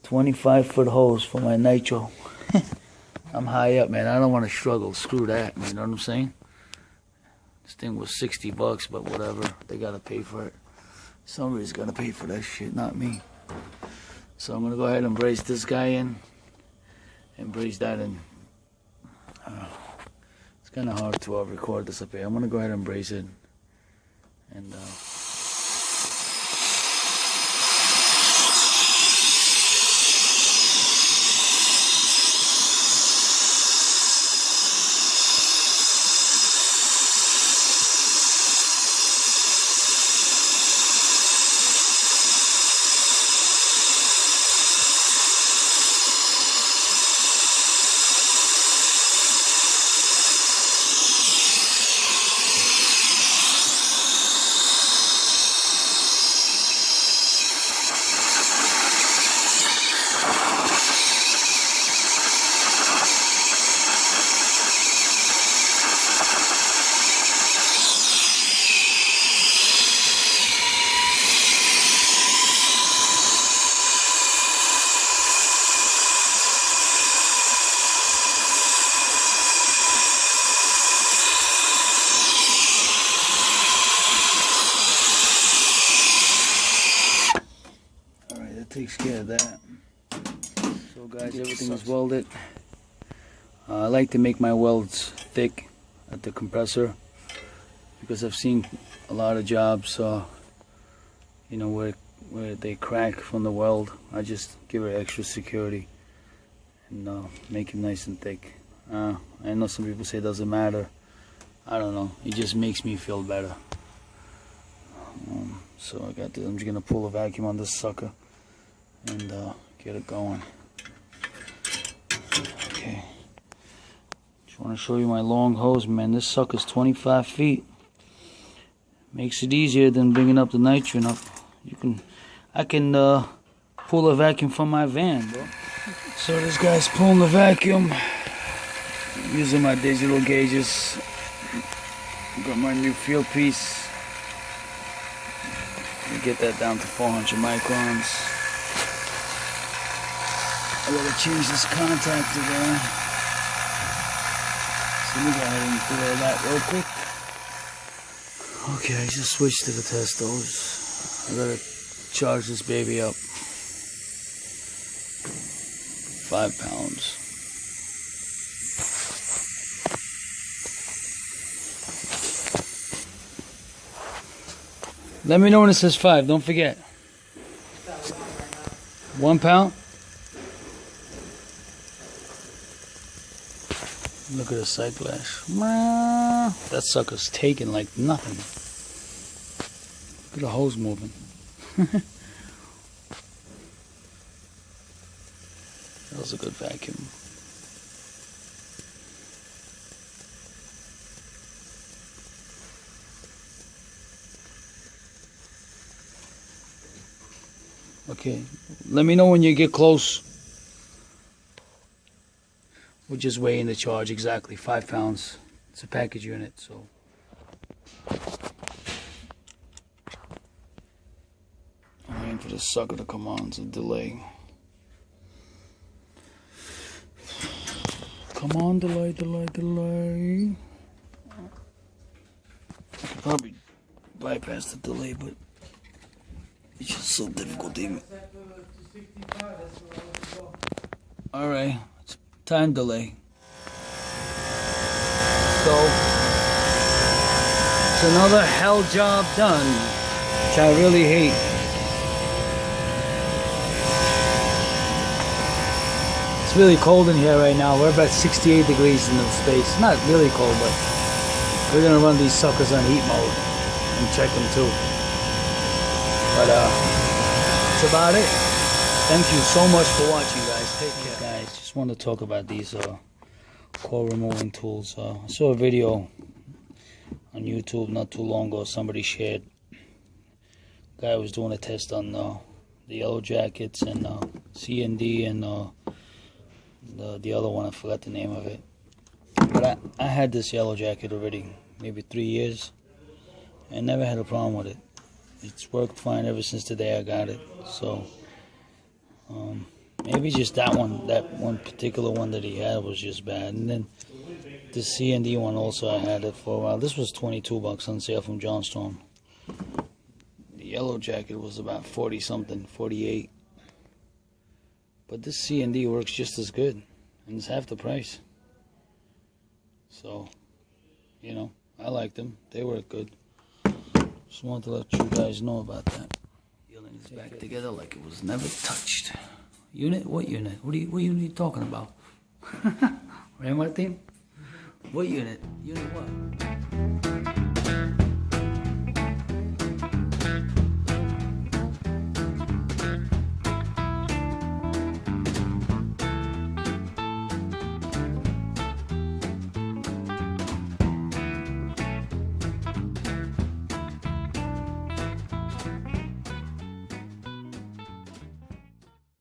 25-foot hose for my nitro. I'm high up, man. I don't want to struggle. Screw that, you know what I'm saying? This thing was $60, but whatever. They gotta pay for it. Somebody's gotta pay for that shit, not me. So I'm gonna go ahead and brace this guy in and brace that in. It's kind of hard to record this up here. I'm gonna go ahead and brace it and takes care of that. So guys, everything is welded. I like to make my welds thick at the compressor because I've seen a lot of jobs you know, where they crack from the weld. I just give it extra security and make it nice and thick. I know some people say it doesn't matter. I don't know, it just makes me feel better. So I got this. I'm just gonna pull a vacuum on this sucker and get it going. Okay, just want to show you my long hose, man. This sucker's 25 feet. Makes it easier than bringing up the nitrogen up. I can pull a vacuum from my van, bro. So this guy's pulling the vacuum using my digital gauges. Got my new field piece. Get that down to 400 microns. I gotta change this contactor there. So we go ahead and do all that real quick. Okay, I just switched to the test hose. I gotta charge this baby up. 5 pounds. Let me know when it says 5, don't forget. 1 pound? Look at the side flash. That sucker's taking like nothing. Look at the hose moving. That was a good vacuum. Okay, let me know when you get close. We're just weighing the charge exactly, 5 pounds. It's a package unit, so. I'm waiting for the sucker to come on, it's a delay. Come on, delay, delay, delay. I could probably bypass the delay, but it's just so difficult even. Alright, it's time delay. So, it's another hell job done, which I really hate. It's really cold in here right now. We're about 68 degrees in the space. Not really cold, but we're gonna run these suckers on heat mode and check them too. But that's about it. Thank you so much for watching, guys. Take care. Guys, just want to talk about these core removing tools. I saw a video on YouTube not too long ago. Somebody shared. Guy was doing a test on the yellow jackets and C&D and the other one. I forgot the name of it. But I had this yellow jacket already, maybe 3 years, and never had a problem with it. It's worked fine ever since the day I got it. So Maybe just that one particular one that he had was just bad. And then the C&D one also, I had it for a while. This was 22 bucks on sale from Johnstone. The yellow jacket was about 40 something, 48. But this C&D works just as good, and it's half the price. So, you know, I like them. They work good. Just wanted to let you guys know about that. Healing is back together like it was never touched. Unit? What unit? What unit are you talking about? Right, Martin? What unit? Unit what?